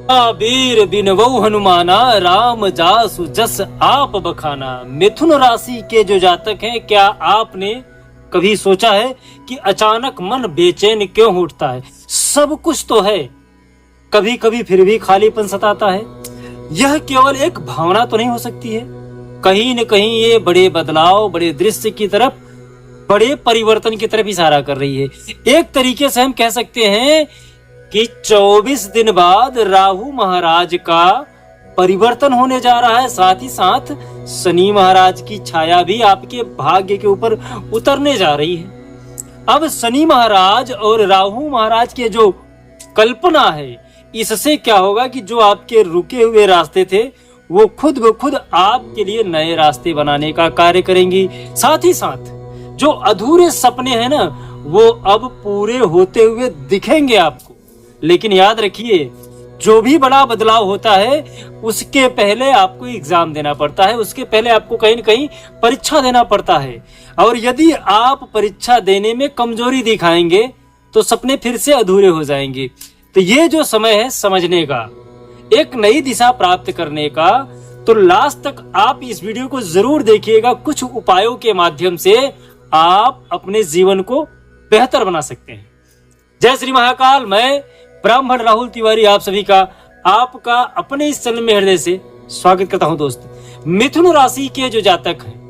वीर बिनवऊ हनुमाना, राम जासु जस आप बखाना। मिथुन राशि के जो जातक हैं, क्या आपने कभी सोचा है कि अचानक मन बेचैन क्यों उठता है? सब कुछ तो है, कभी कभी फिर भी खालीपन सताता है। यह केवल एक भावना तो नहीं हो सकती है, कहीं न कहीं ये बड़े बदलाव, बड़े दृश्य की तरफ, बड़े परिवर्तन की तरफ इशारा कर रही है। एक तरीके से हम कह सकते हैं कि 24 दिन बाद राहु महाराज का परिवर्तन होने जा रहा है। साथ ही साथ शनि महाराज की छाया भी आपके भाग्य के ऊपर उतरने जा रही है। अब शनि महाराज और राहु महाराज के जो कल्पना है, इससे क्या होगा कि जो आपके रुके हुए रास्ते थे वो खुद ब खुद आपके लिए नए रास्ते बनाने का कार्य करेंगी। साथ ही साथ जो अधूरे सपने हैं ना, वो अब पूरे होते हुए दिखेंगे आपको। लेकिन याद रखिए, जो भी बड़ा बदलाव होता है उसके पहले आपको एग्जाम देना पड़ता है, उसके पहले आपको कहीं न कहीं परीक्षा देना पड़ता है। और यदि आप परीक्षा देने में कमजोरी दिखाएंगे तो सपने फिर से अधूरे हो जाएंगे। तो ये जो समय है समझने का, एक नई दिशा प्राप्त करने का, तो लास्ट तक आप इस वीडियो को जरूर देखिएगा। कुछ उपायों के माध्यम से आप अपने जीवन को बेहतर बना सकते हैं। जय श्री महाकाल। मैं ब्राह्मण राहुल तिवारी आप सभी का, आपका अपने इस चैनल में हृदय से स्वागत करता हूं। दोस्त, मिथुन राशि के जो जातक हैं,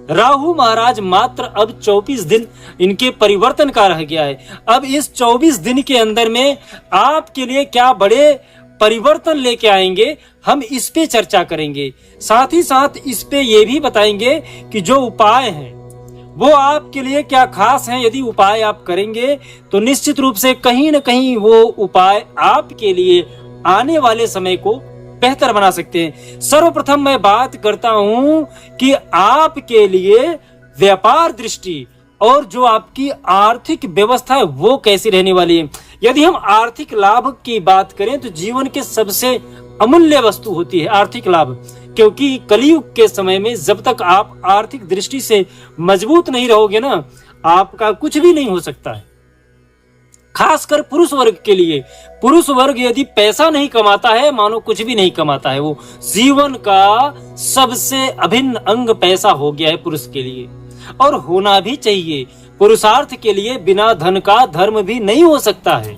राहु महाराज मात्र अब 24 दिन इनके परिवर्तन का रह गया है। अब इस 24 दिन के अंदर में आपके लिए क्या बड़े परिवर्तन लेके आएंगे, हम इस पे चर्चा करेंगे। साथ ही साथ इस पे ये भी बताएंगे कि जो उपाय हैं वो आपके लिए क्या खास हैं। यदि उपाय आप करेंगे तो निश्चित रूप से कहीं न कहीं वो उपाय आपके लिए आने वाले समय को बेहतर बना सकते हैं। सर्वप्रथम मैं बात करता हूं कि आपके लिए व्यापार दृष्टि और जो आपकी आर्थिक व्यवस्था है वो कैसी रहने वाली है। यदि हम आर्थिक लाभ की बात करें तो जीवन के सबसे अमूल्य वस्तु होती है आर्थिक लाभ, क्योंकि कलयुग के समय में जब तक आप आर्थिक दृष्टि से मजबूत नहीं रहोगे ना, आपका कुछ भी नहीं हो सकता है। खासकर पुरुष वर्ग के लिए, पुरुष वर्ग यदि पैसा नहीं कमाता है, मानो कुछ भी नहीं कमाता है। वो जीवन का सबसे अभिन्न अंग पैसा हो गया है पुरुष के लिए, और होना भी चाहिए। पुरुषार्थ के लिए बिना धन का धर्म भी नहीं हो सकता है।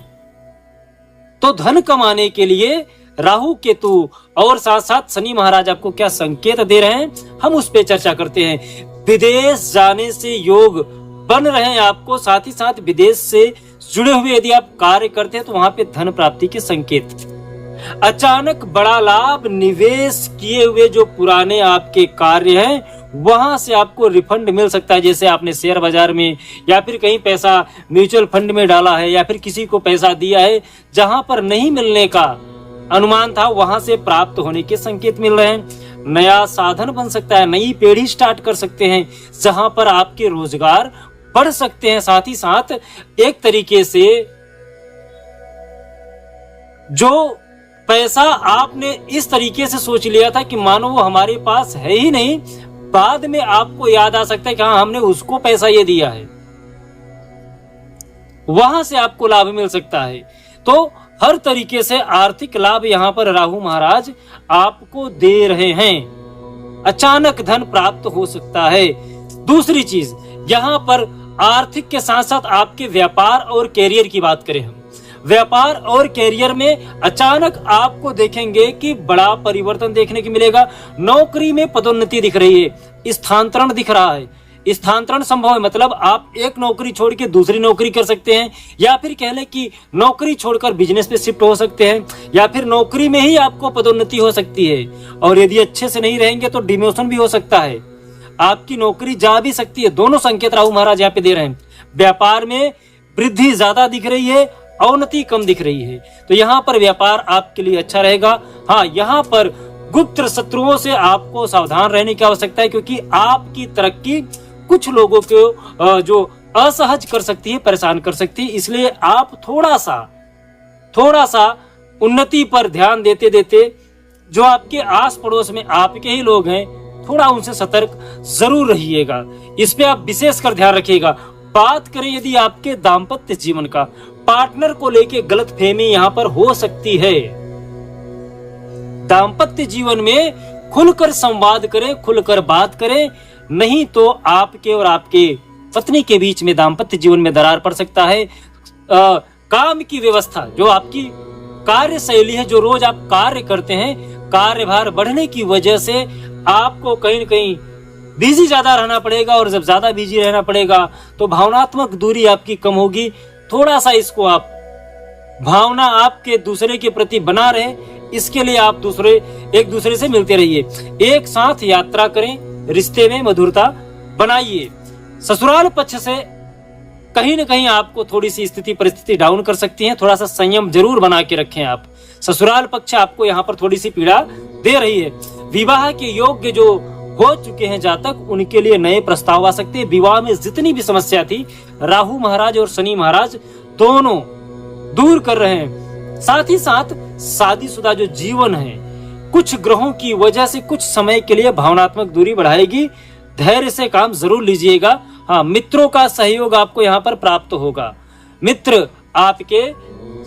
तो धन कमाने के लिए राहु केतु और साथ साथ शनि महाराज आपको क्या संकेत दे रहे हैं, हम उस पे चर्चा करते हैं। विदेश जाने से योग बन रहे हैं आपको। साथ ही साथ विदेश से जुड़े हुए यदि आप कार्य करते हैं तो वहां पे धन प्राप्ति के संकेत। अचानक बड़ा लाभ, निवेश किए हुए जो पुराने आपके कार्य हैं वहां से आपको रिफंड मिल सकता है। जैसे आपने शेयर बाजार में या फिर कहीं पैसा म्यूचुअल फंड में डाला है या फिर किसी को पैसा दिया है, जहां पर नहीं मिलने का अनुमान था वहां से प्राप्त होने के संकेत मिल रहे हैं। नया साधन बन सकता है, नई पीढ़ी स्टार्ट कर सकते हैं जहां पर आपके रोजगार बढ़ सकते हैं। साथ ही साथ एक तरीके से जो पैसा आपने इस तरीके से सोच लिया था कि मानो वो हमारे पास है ही नहीं, बाद में आपको याद आ सकता है कि हाँ, हमने उसको पैसा ये दिया है, वहां से आपको लाभ मिल सकता है। तो हर तरीके से आर्थिक लाभ यहाँ पर राहु महाराज आपको दे रहे हैं। अचानक धन प्राप्त हो सकता है। दूसरी चीज, यहाँ पर आर्थिक के साथ साथ आपके व्यापार और कैरियर की बात करें हम, व्यापार और कैरियर में अचानक आपको देखेंगे कि बड़ा परिवर्तन देखने को मिलेगा। नौकरी में पदोन्नति दिख रही है, स्थानांतरण दिख रहा है। स्थानांतरण संभव है, मतलब आप एक नौकरी छोड़ के दूसरी नौकरी कर सकते हैं, या फिर कह लें कि नौकरी छोड़कर बिजनेस पे शिफ्ट हो सकते हैं, या फिर नौकरी में ही आपको पदोन्नति हो सकती है। और यदि अच्छे से नहीं रहेंगे तो डिमोशन भी हो सकता है, आपकी नौकरी जा भी सकती है। दोनों संकेत राहु महाराज यहाँ पे दे रहे हैं। व्यापार में वृद्धि ज्यादा दिख रही है, अवनति कम दिख रही है। तो यहाँ पर व्यापार आपके लिए अच्छा रहेगा। हाँ, यहाँ पर गुप्त शत्रुओं से आपको सावधान रहने की आवश्यकता है, क्योंकि आपकी तरक्की कुछ लोगों को जो असहज कर सकती है, परेशान कर सकती है। इसलिए आप थोड़ा सा उन्नति पर ध्यान देते देते जो आपके आस पड़ोस में आपके ही लोग हैं, थोड़ा उनसे सतर्क जरूर रहिएगा। इस पे आप विशेष कर ध्यान रखिएगा। बात करें यदि आपके दाम्पत्य जीवन का, पार्टनर को लेके गलतफहमी यहाँ पर हो सकती है। दाम्पत्य जीवन में खुलकर संवाद करें, खुलकर बात करें, नहीं तो आपके और आपके पत्नी के बीच में दाम्पत्य जीवन में दरार पड़ सकता है। काम की व्यवस्था, जो आपकी कार्य शैली है, जो रोज आप कार्य करते हैं, कार्यभार बढ़ने की वजह से आपको कहीं न कहीं बिजी ज्यादा रहना पड़ेगा, और जब ज्यादा बिजी रहना पड़ेगा तो भावनात्मक दूरी आपकी कम होगी। थोड़ा सा इसको आप भावना आपके दूसरे के प्रति बना रहे, इसके लिए आप एक दूसरे से मिलते रहिए, एक साथ यात्रा करें, रिश्ते में मधुरता बनाइए। ससुराल पक्ष से कहीं न कहीं आपको थोड़ी सी स्थिति परिस्थिति डाउन कर सकती है, थोड़ा सा संयम जरूर बना के रखें आप। ससुराल पक्ष आपको यहाँ पर थोड़ी सी पीड़ा दे रही है। विवाह के योग्य जो हो चुके हैं जातक, उनके लिए नए प्रस्ताव आ सकते हैं। विवाह में जितनी भी समस्या थी, राहु महाराज और शनि महाराज दोनों दूर कर रहे हैं। साथ ही साथ शादीशुदा जो जीवन है, कुछ ग्रहों की वजह से कुछ समय के लिए भावनात्मक दूरी बढ़ाएगी। धैर्य से काम जरूर लीजिएगा। हाँ, मित्रों का सहयोग आपको यहाँ पर प्राप्त होगा। मित्र आपके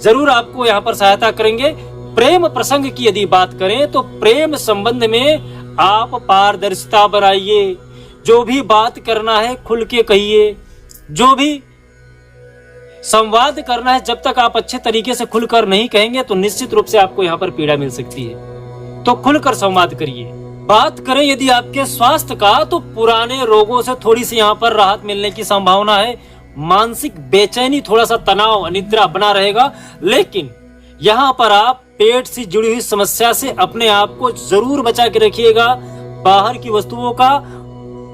जरूर आपको यहाँ पर सहायता करेंगे। प्रेम प्रसंग की यदि बात करें तो प्रेम संबंध में आप पारदर्शिता बनाइए। जो भी बात करना है खुल के कहिए, जो भी संवाद करना है, जब तक आप अच्छे तरीके से खुलकर नहीं कहेंगे तो निश्चित रूप से आपको यहाँ पर पीड़ा मिल सकती है। तो खुलकर संवाद करिए। बात करें यदि आपके स्वास्थ्य का, तो पुराने रोगों से थोड़ी सी यहाँ पर राहत मिलने की संभावना है। मानसिक बेचैनी, थोड़ा सा तनाव, अनिद्रा बना रहेगा, लेकिन यहाँ पर आप पेट से जुड़ी हुई समस्या से अपने आप को जरूर बचा के रखिएगा। बाहर की वस्तुओं का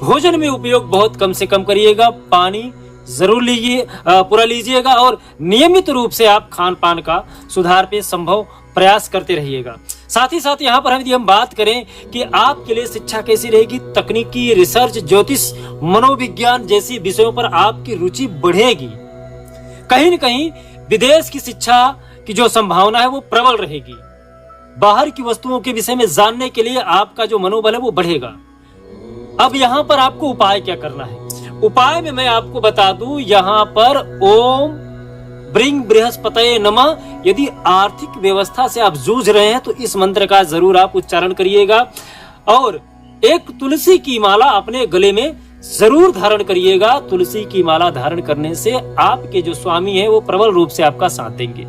भोजन में उपयोग बहुत कम से कम करिएगा। पानी जरूर लीजिए, पूरा लीजिएगा, और नियमित रूप से आप खान पान का सुधार पे संभव प्रयास करते रहिएगा। साथ ही साथ यहाँ पर यदि हम बात करें कि आपके लिए शिक्षा कैसी रहेगी, तकनीकी, रिसर्च, ज्योतिष, मनोविज्ञान जैसी विषयों पर आपकी रुचि बढ़ेगी। कहीं न कहीं विदेश की शिक्षा की जो संभावना है वो प्रबल रहेगी। बाहर की वस्तुओं के विषय में जानने के लिए आपका जो मनोबल है वो बढ़ेगा। अब यहाँ पर आपको उपाय क्या करना है? उपाय में मैं आपको बता दूं, यहाँ पर ओम ब्रिंग बृहस्पतये नमः, यदि आर्थिक व्यवस्था से आप जूझ रहे हैं तो इस मंत्र का जरूर आप उच्चारण करिएगा, और एक तुलसी की माला अपने गले में जरूर धारण करिएगा। तुलसी की माला धारण करने से आपके जो स्वामी है वो प्रबल रूप से आपका साथ देंगे।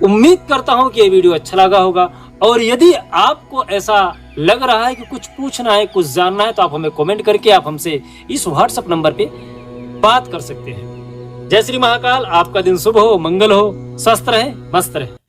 उम्मीद करता हूं कि ये वीडियो अच्छा लगा होगा, और यदि आपको ऐसा लग रहा है कि कुछ पूछना है, कुछ जानना है, तो आप हमें कमेंट करके आप हमसे इस व्हाट्सएप नंबर पे बात कर सकते हैं। जय श्री महाकाल। आपका दिन शुभ हो, मंगल हो, स्वस्थ रहे, मस्त रहे।